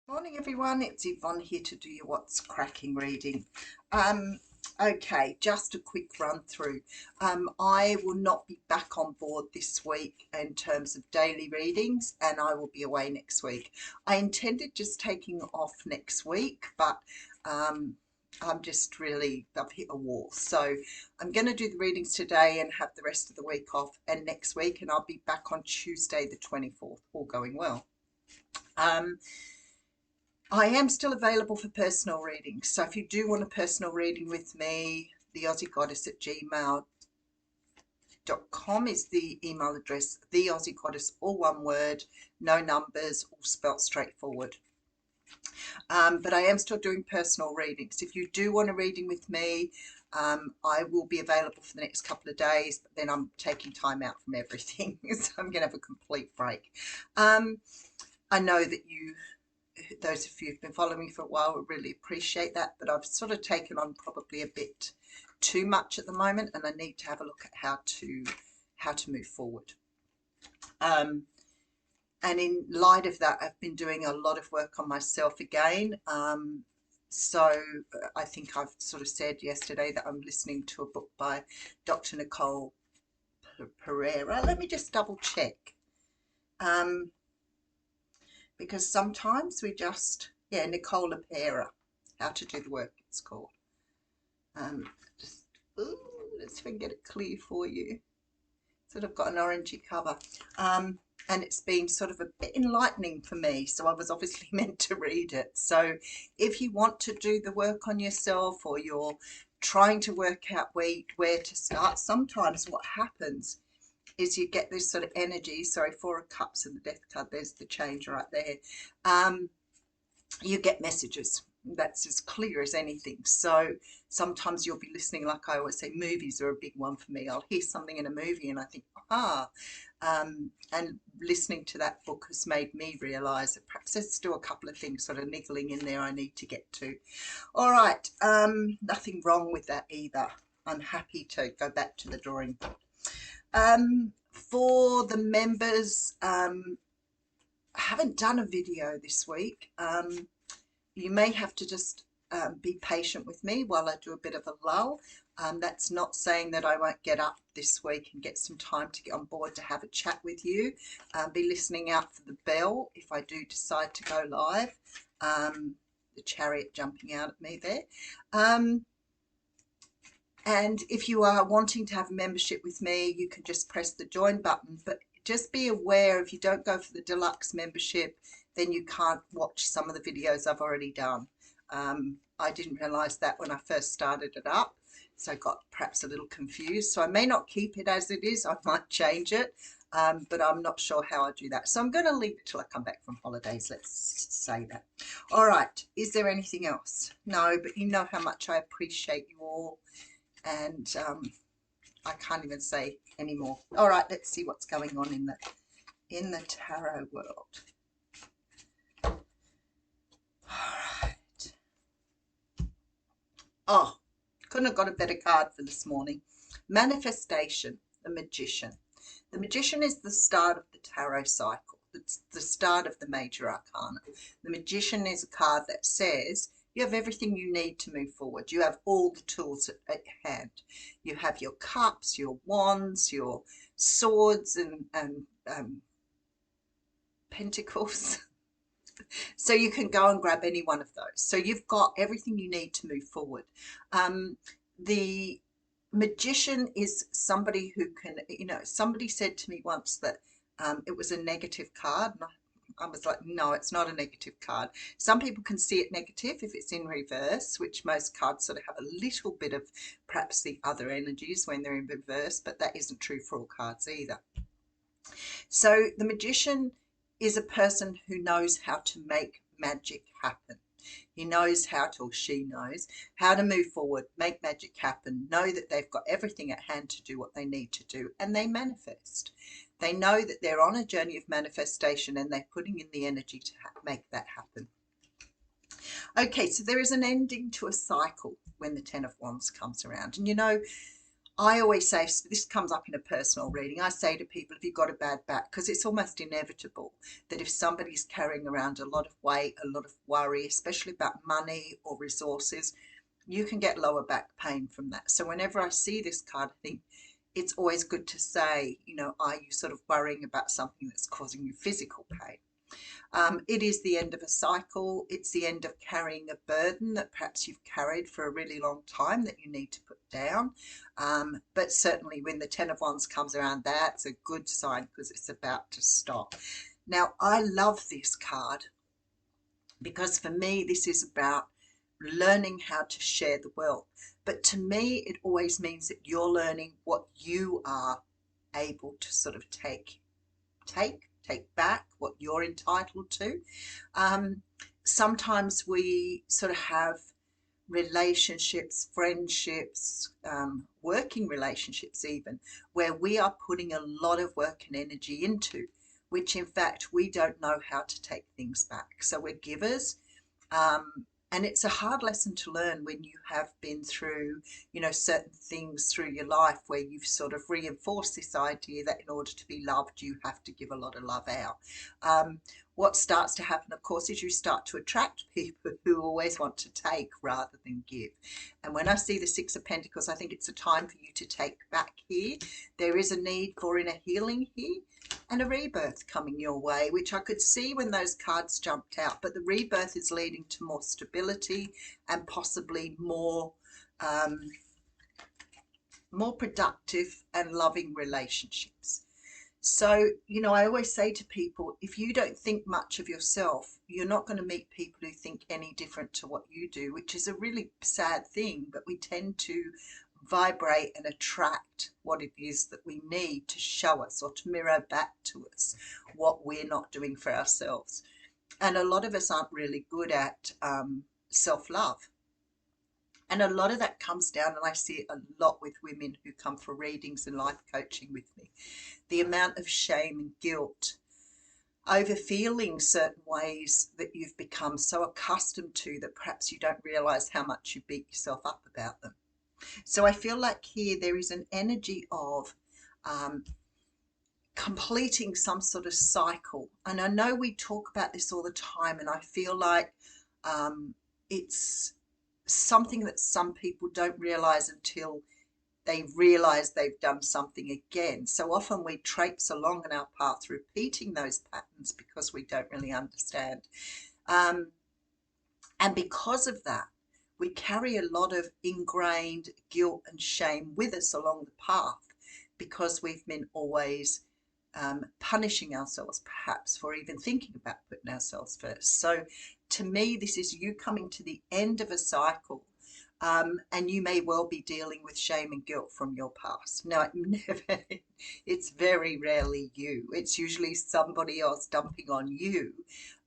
Morning everyone, it's Yvonne here to do your What's Cracking reading. Okay, just a quick run through. I will not be back on board this week in terms of daily readings, and I will be away next week. I intended just taking off next week, but I'm just really, I've hit a wall. So I'm going to do the readings today and have the rest of the week off and next week, and I'll be back on Tuesday the 24th, all going well. I am still available for personal readings. So if you do want a personal reading with me, the Aussie Goddess at gmail.com is the email address. The Aussie Goddess, all one word, no numbers, all spelt straightforward. But I am still doing personal readings. If you do want a reading with me, I will be available for the next couple of days, but then I'm taking time out from everything. So I'm going to have a complete break. I know that those of you who've been following me for a while will really appreciate that, but I've sort of taken on probably a bit too much at the moment, and I need to have a look at how to move forward. And in light of that, I've been doing a lot of work on myself again. So I think I've sort of said yesterday that I'm listening to a book by Dr. Nicole Pereira. Let me just double check. Because sometimes we just, yeah, Nicola Pera, How to Do the Work, it's called. Just, ooh, let's see if I can get it clear for you. Sort of got an orangey cover. And it's been sort of a bit enlightening for me, so I was obviously meant to read it. So if you want to do the work on yourself, or you're trying to work out where to start, sometimes what happens is you get this sort of energy. Sorry, Four of Cups and the Death card, there's the change right there. You get messages. That's as clear as anything. So sometimes you'll be listening, like I always say, movies are a big one for me. I'll hear something in a movie and I think, and listening to that book has made me realise that perhaps there's still a couple of things sort of niggling in there I need to get to. All right, nothing wrong with that either. I'm happy to go back to the drawing board. For the members, I haven't done a video this week. You may have to just be patient with me while I do a bit of a lull. That's not saying that I won't get up this week and get some time to get on board to have a chat with you. Be listening out for the bell if I do decide to go live. The chariot jumping out at me there. And if you are wanting to have a membership with me, you can just press the join button. But just be aware, if you don't go for the deluxe membership, then you can't watch some of the videos I've already done. I didn't realise that when I first started it up, so I got perhaps a little confused. So I may not keep it as it is. I might change it, but I'm not sure how I do that. So I'm going to leave it till I come back from holidays. Let's say that. All right. Is there anything else? No, but you know how much I appreciate you all. And I can't even say anymore. All right, let's see what's going on in the tarot world. All right. Oh, couldn't have got a better card for this morning. Manifestation, the Magician. The Magician is the start of the tarot cycle. It's the start of the major arcana. The Magician is a card that says you have everything you need to move forward. You have all the tools at hand. You have your cups, your wands, your swords and pentacles. So you can go and grab any one of those. So you've got everything you need to move forward. The Magician is somebody who can, somebody said to me once that it was a negative card. And I was like, no, it's not a negative card. Some people can see it negative if it's in reverse, which most cards sort of have a little bit of perhaps the other energies when they're in reverse, but that isn't true for all cards either. So the Magician is a person who knows how to make magic happen. He knows how to, or she knows how to move forward, make magic happen, know that they've got everything at hand to do what they need to do, and they manifest. They know that they're on a journey of manifestation and they're putting in the energy to make that happen. Okay, so there is an ending to a cycle when the Ten of Wands comes around. And I always say, so this comes up in a personal reading, I say to people, if you've got a bad back, because it's almost inevitable that if somebody's carrying around a lot of weight, a lot of worry, especially about money or resources, you can get lower back pain from that. So whenever I see this card, I think it's always good to say, are you sort of worrying about something that's causing you physical pain? It is the end of a cycle. It's the end of carrying a burden that perhaps you've carried for a really long time that you need to put down. But certainly when the Ten of Wands comes around, that's a good sign because it's about to stop. Now, I love this card because for me, this is about learning how to share the wealth. But to me, it always means that you're learning what you are able to sort of take back, what you're entitled to. Um, Sometimes we sort of have relationships, friendships, working relationships even, where we are putting a lot of work and energy into, which in fact we don't know how to take things back. So we're givers, and it's a hard lesson to learn when you have been through, certain things through your life where you've sort of reinforced this idea that in order to be loved, you have to give a lot of love out. What starts to happen, of course, is you start to attract people who always want to take rather than give. And when I see the Six of Pentacles, I think it's a time for you to take back here. There is a need for inner healing here and a rebirth coming your way, which I could see when those cards jumped out. But the rebirth is leading to more stability and possibly more productive and loving relationships. So, I always say to people, if you don't think much of yourself, you're not going to meet people who think any different to what you do, which is a really sad thing, but we tend to vibrate and attract what it is that we need to show us or to mirror back to us what we're not doing for ourselves. And a lot of us aren't really good at self-love. And a lot of that comes down, and I see it a lot with women who come for readings and life coaching with me, the amount of shame and guilt over feeling certain ways that you've become so accustomed to that perhaps you don't realize how much you beat yourself up about them. So I feel like here there is an energy of completing some sort of cycle. And I know we talk about this all the time, and I feel like it's something that some people don't realize until they realize they've done something again. So often we traipse along in our path repeating those patterns because we don't really understand. And because of that, we carry a lot of ingrained guilt and shame with us along the path because we've been always punishing ourselves perhaps for even thinking about putting ourselves first. So to me, this is you coming to the end of a cycle. And you may well be dealing with shame and guilt from your past. Now, it's very rarely you. It's usually somebody else dumping on you,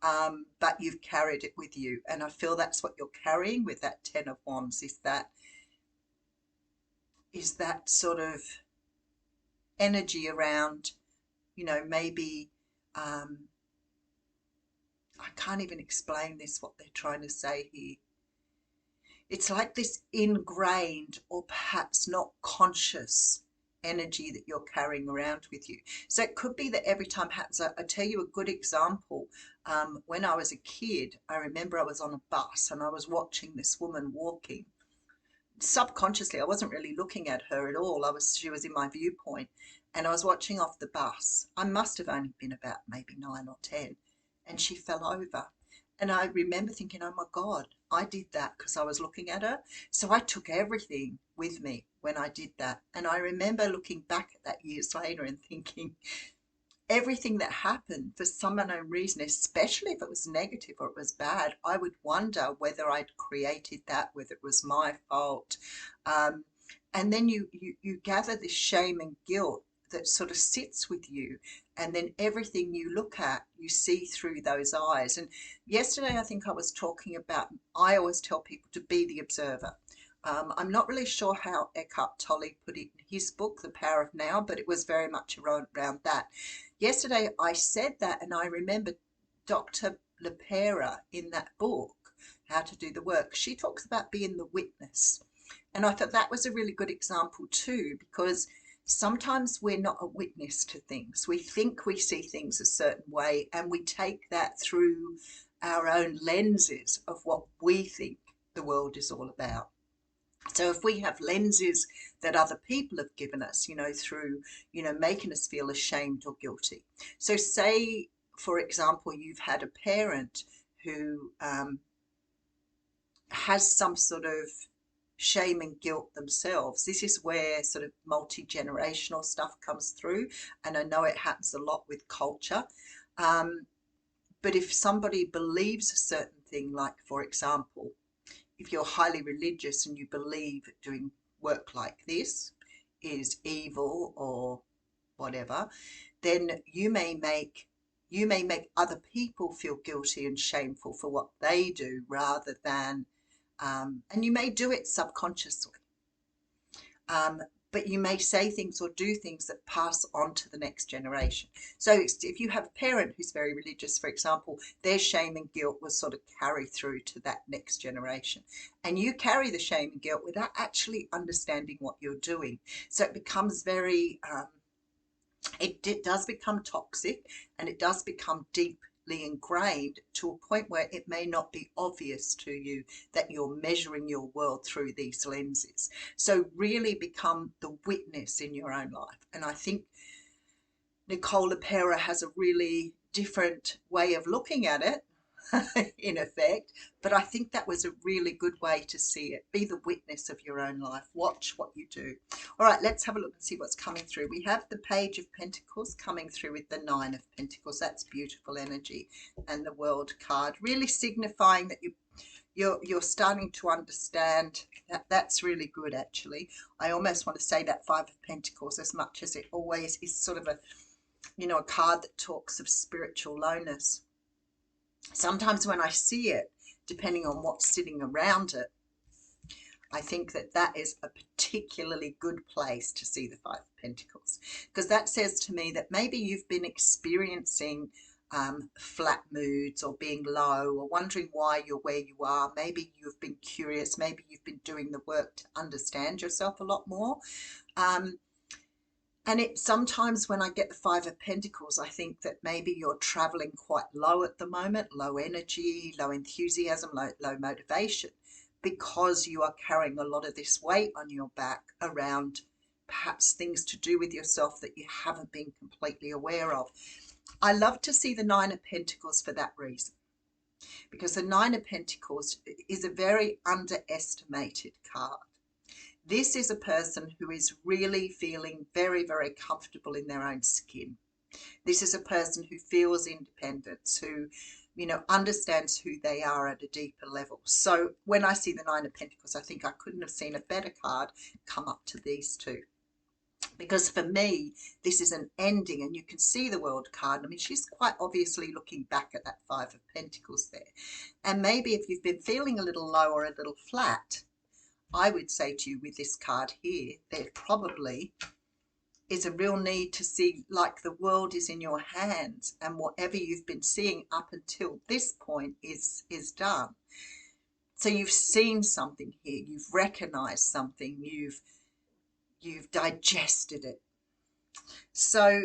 but you've carried it with you. And I feel that's what you're carrying with that Ten of Wands, is that sort of energy around, maybe, I can't even explain this, what they're trying to say here. It's like this ingrained or perhaps not conscious energy that you're carrying around with you. So it could be that every time it happens. I tell you a good example. When I was a kid, I remember I was on a bus and I was watching this woman walking. Subconsciously, I wasn't really looking at her at all. She was in my viewpoint, and I was watching off the bus. I must have only been about maybe 9 or 10, and she fell over. And I remember thinking, oh my God, I did that because I was looking at her. So I took everything with me when I did that. And I remember looking back at that years later and thinking, everything that happened for some unknown reason, especially if it was negative or it was bad, I would wonder whether I'd created that, whether it was my fault. And then you gather this shame and guilt that sort of sits with you, and then everything you look at, you see through those eyes. And yesterday, I think I was talking about, I always tell people to be the observer. I'm not really sure how Eckhart Tolle put it in his book, The Power of Now, but it was very much around that. Yesterday, I said that, and I remember Dr. LaPera in that book, How to Do the Work, she talks about being the witness. And I thought that was a really good example too, because sometimes we're not a witness to things. We think we see things a certain way, and we take that through our own lenses of what we think the world is all about. So if we have lenses that other people have given us, through, making us feel ashamed or guilty. So say, for example, you've had a parent who has some sort of shame and guilt themselves. This is where sort of multi-generational stuff comes through. And I know it happens a lot with culture. Um, but if somebody believes a certain thing, like, for example, if you're highly religious and you believe doing work like this is evil or whatever, then you may make other people feel guilty and shameful for what they do, rather than and you may do it subconsciously, um, but you may say things or do things that pass on to the next generation. So if you have a parent who's very religious, for example, their shame and guilt will sort of carry through to that next generation. And you carry the shame and guilt without actually understanding what you're doing. So it becomes very, it does become toxic, and it does become deeply ingrained to a point where it may not be obvious to you that you're measuring your world through these lenses. So really become the witness in your own life. And I think Nicole LePera has a really different way of looking at it, in effect, but I think that was a really good way to see it. Be the witness of your own life. Watch what you do. All right, let's have a look and see what's coming through. We have the Page of Pentacles coming through with the Nine of Pentacles. That's beautiful energy. And the World card, really signifying that you're starting to understand. That's really good, actually. I almost want to say that Five of Pentacles, as much as it always is sort of a card that talks of spiritual lowness. Sometimes when I see it, depending on what's sitting around it, I think that is a particularly good place to see the Five of Pentacles, because that says to me that maybe you've been experiencing flat moods, or being low, or wondering why you're where you are. Maybe you've been curious. Maybe you've been doing the work to understand yourself a lot more. And it sometimes, when I get the Five of Pentacles, I think that maybe you're traveling quite low at the moment, low energy, low enthusiasm, low motivation, because you are carrying a lot of this weight on your back around perhaps things to do with yourself that you haven't been completely aware of. I love to see the Nine of Pentacles for that reason, because the Nine of Pentacles is a very underestimated card. This is a person who is really feeling very, very comfortable in their own skin. This is a person who feels independence, who, understands who they are at a deeper level. So when I see the Nine of Pentacles, I think I couldn't have seen a better card come up to these two. Because for me, this is an ending, and you can see the World card. I mean, she's quite obviously looking back at that Five of Pentacles there. And maybe if you've been feeling a little low or a little flat, I would say to you with this card here, there probably is a real need to see like the world is in your hands, and whatever you've been seeing up until this point is done. So you've seen something here, you've recognized something, you've digested it. So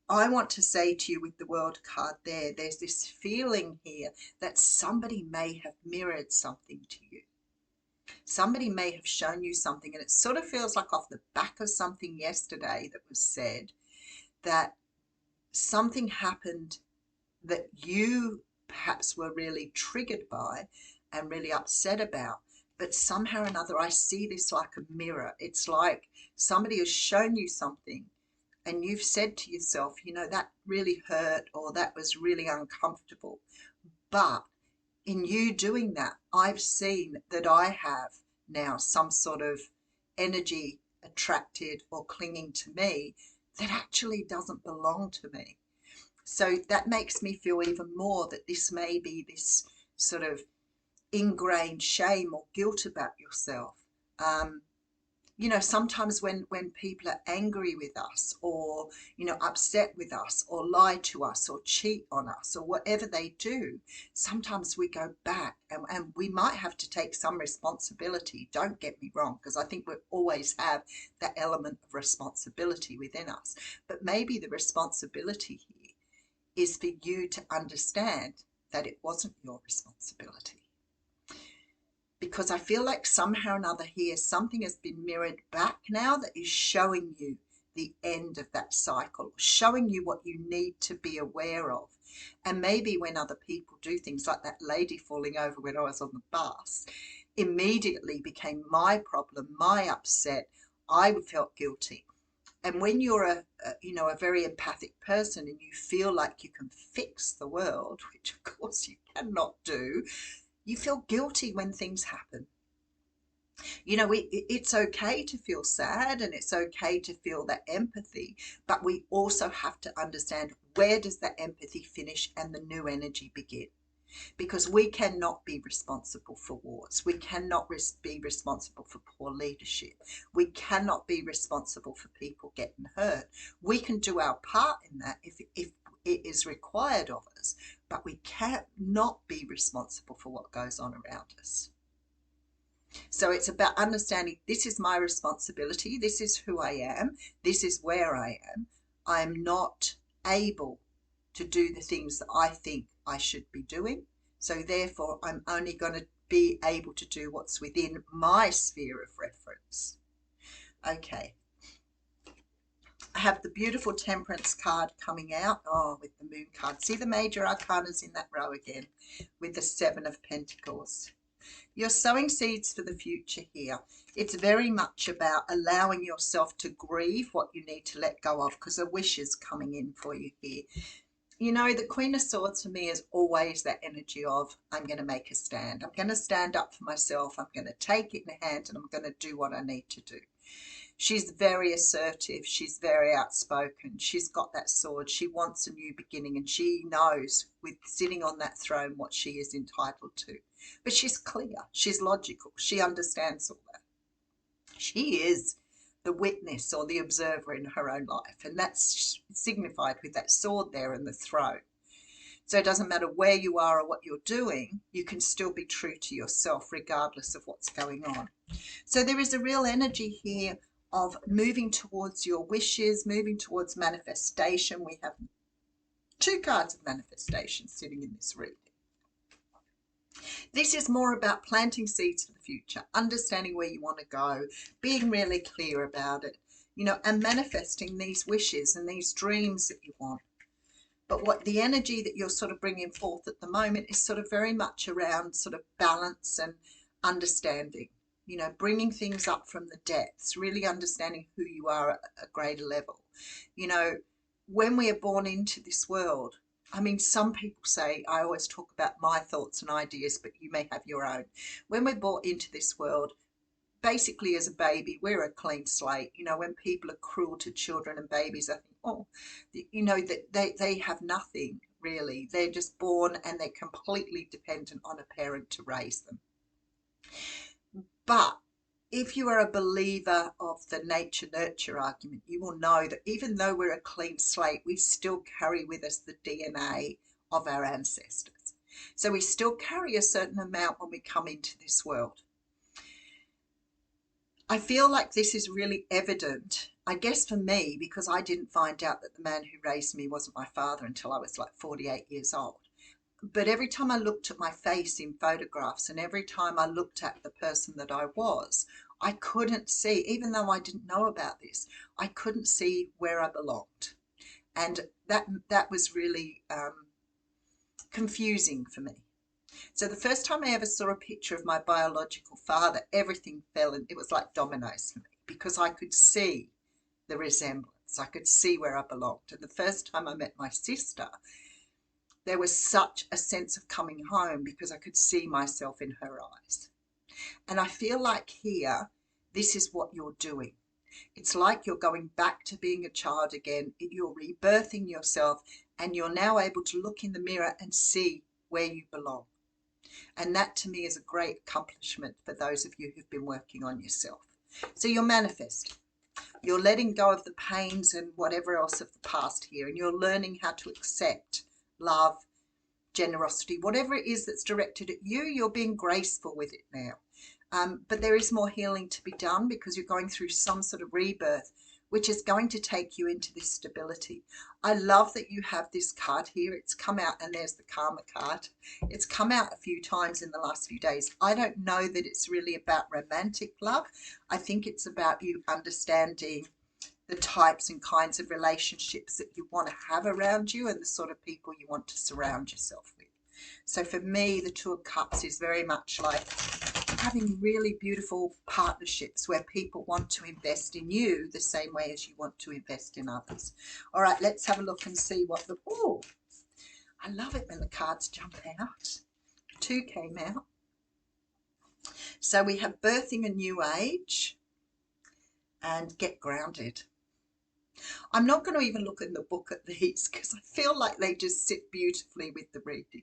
I want to say to you with the World card there's this feeling here that somebody may have mirrored something to you. Somebody may have shown you something, and it sort of feels like off the back of something yesterday that was said, that something happened that you perhaps were really triggered by and really upset about. But somehow or another, I see this like a mirror. It's like somebody has shown you something, and you've said to yourself, that really hurt, or that was really uncomfortable. But in you doing that, I've seen that I have now some sort of energy attracted or clinging to me that actually doesn't belong to me. So that makes me feel even more that this may be this sort of ingrained shame or guilt about yourself. Sometimes when people are angry with us, or, upset with us, or lie to us, or cheat on us, or whatever they do, sometimes we go back and we might have to take some responsibility. Don't get me wrong, because I think we always have that element of responsibility within us. But maybe the responsibility here is for you to understand that it wasn't your responsibility. Because I feel like somehow or another here, something has been mirrored back now that is showing you the end of that cycle, showing you what you need to be aware of. And maybe when other people do things like that lady falling over when I was on the bus, immediately became my problem, my upset. I felt guilty. And when you're a very empathic person and you feel like you can fix the world, which of course you cannot do, you feel guilty when things happen. It's okay to feel sad and it's okay to feel that empathy, but we also have to understand, where does that empathy finish and the new energy begin? Because we cannot be responsible for wars. We cannot be responsible for poor leadership. We cannot be responsible for people getting hurt. We can do our part in that if it is required of us, but we cannot be responsible for what goes on around us. So it's about understanding, this is my responsibility, this is who I am, this is where I am. I am not able to do the things that I think I should be doing. So therefore, I'm only going to be able to do what's within my sphere of reference. Okay. I have the beautiful Temperance card coming out. Oh, with the Moon card. See the major arcanas in that row again with the Seven of Pentacles. You're sowing seeds for the future here. It's very much about allowing yourself to grieve what you need to let go of, because a wish is coming in for you here. The Queen of Swords for me is always that energy of, I'm going to make a stand. I'm going to stand up for myself. I'm going to take it in hand and I'm going to do what I need to do. She's very assertive. She's very outspoken. She's got that sword. She wants a new beginning and she knows, with sitting on that throne, what she is entitled to. But she's clear. She's logical. She understands all that. She is the witness or the observer in her own life. And that's signified with that sword there and the throne. So it doesn't matter where you are or what you're doing, you can still be true to yourself regardless of what's going on. So there is a real energy here of moving towards your wishes, moving towards manifestation. We have 2 cards of manifestation sitting in this reading. This is more about planting seeds for the future, understanding where you want to go, being really clear about it, and manifesting these wishes and these dreams that you want. But what the energy that you're sort of bringing forth at the moment is sort of very much around sort of balance and understanding, bringing things up from the depths, really understanding who you are at a greater level. When we are born into this world, some people say, I always talk about my thoughts and ideas, but you may have your own. When we're brought into this world, basically as a baby, we're a clean slate. When people are cruel to children and babies, I think, that they have nothing really. They're just born and they're completely dependent on a parent to raise them. But if you are a believer of the nature-nurture argument, you will know that even though we're a clean slate, we still carry with us the DNA of our ancestors. So we still carry a certain amount when we come into this world. I feel like this is really evident, I guess for me, because I didn't find out that the man who raised me wasn't my father until I was like 48 years old. But every time I looked at my face in photographs and every time I looked at the person that I was, I couldn't see, even though I didn't know about this, I couldn't see where I belonged. And that was really confusing for me. So the first time I ever saw a picture of my biological father, everything fell and it was like dominoes for me, because I could see the resemblance. I could see where I belonged. And the first time I met my sister, there was such a sense of coming home because I could see myself in her eyes. And I feel like here, this is what you're doing. It's like you're going back to being a child again. You're rebirthing yourself and you're now able to look in the mirror and see where you belong. And that to me is a great accomplishment for those of you who've been working on yourself. So you're manifesting. You're letting go of the pains and whatever else of the past here, and you're learning how to accept, love, generosity, whatever it is that's directed at you, you're being graceful with it now. But there is more healing to be done because you're going through some sort of rebirth, which is going to take you into this stability. I love that you have this card here. It's come out, and there's the karma card. It's come out a few times in the last few days. I don't know that it's really about romantic love. I think it's about you understanding the types and kinds of relationships that you want to have around you and the sort of people you want to surround yourself with. So for me, the Two of Cups is very much like having really beautiful partnerships where people want to invest in you the same way as you want to invest in others. All right, let's have a look and see what the... Oh, I love it when the cards jump out. Two came out. So we have birthing a new age and get grounded. I'm not going to even look in the book at these because I feel like they just sit beautifully with the reading.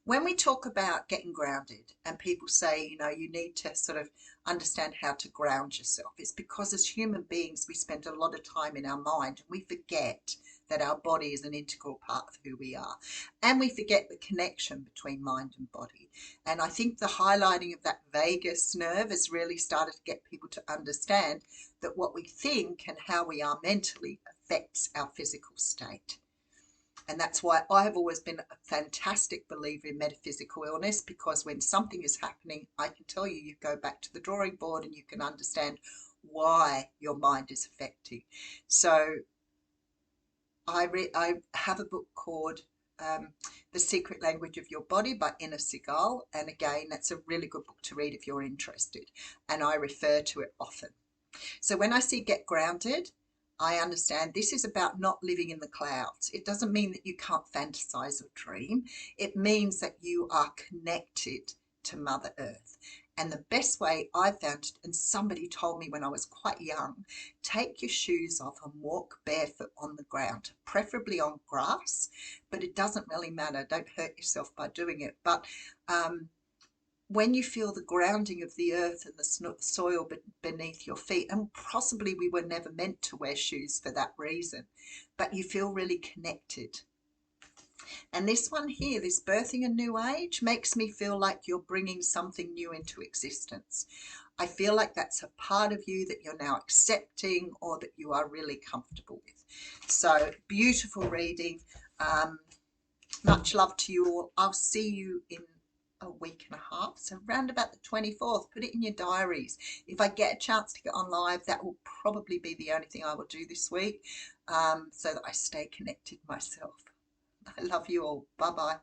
When we talk about getting grounded and people say, you know, you need to sort of understand how to ground yourself, it's because as human beings, we spend a lot of time in our mind and we forget that our body is an integral part of who we are. And we forget the connection between mind and body. And I think the highlighting of that vagus nerve has really started to get people to understand that what we think and how we are mentally affects our physical state. And that's why I have always been a fantastic believer in metaphysical illness, because when something is happening, I can tell you, you go back to the drawing board and you can understand why your mind is affecting. So I have a book called The Secret Language of Your Body by Inna Segal. And again, that's a really good book to read if you're interested. And I refer to it often. So when I see get grounded, I understand this is about not living in the clouds. It doesn't mean that you can't fantasize or dream. It means that you are connected to Mother Earth. And the best way I found, and somebody told me when I was quite young, take your shoes off and walk barefoot on the ground, preferably on grass, but it doesn't really matter. Don't hurt yourself by doing it. But when you feel the grounding of the earth and the soil beneath your feet, and possibly we were never meant to wear shoes for that reason, but you feel really connected. And this one here, this birthing a new age, makes me feel like you're bringing something new into existence. I feel like that's a part of you that you're now accepting or that you are really comfortable with. So beautiful reading. Much love to you all. I'll see you in a week and a half, so around about the 24th. Put it in your diaries. If I get a chance to get on live, that will probably be the only thing I will do this week, so that I stay connected myself. I love you all. Bye bye.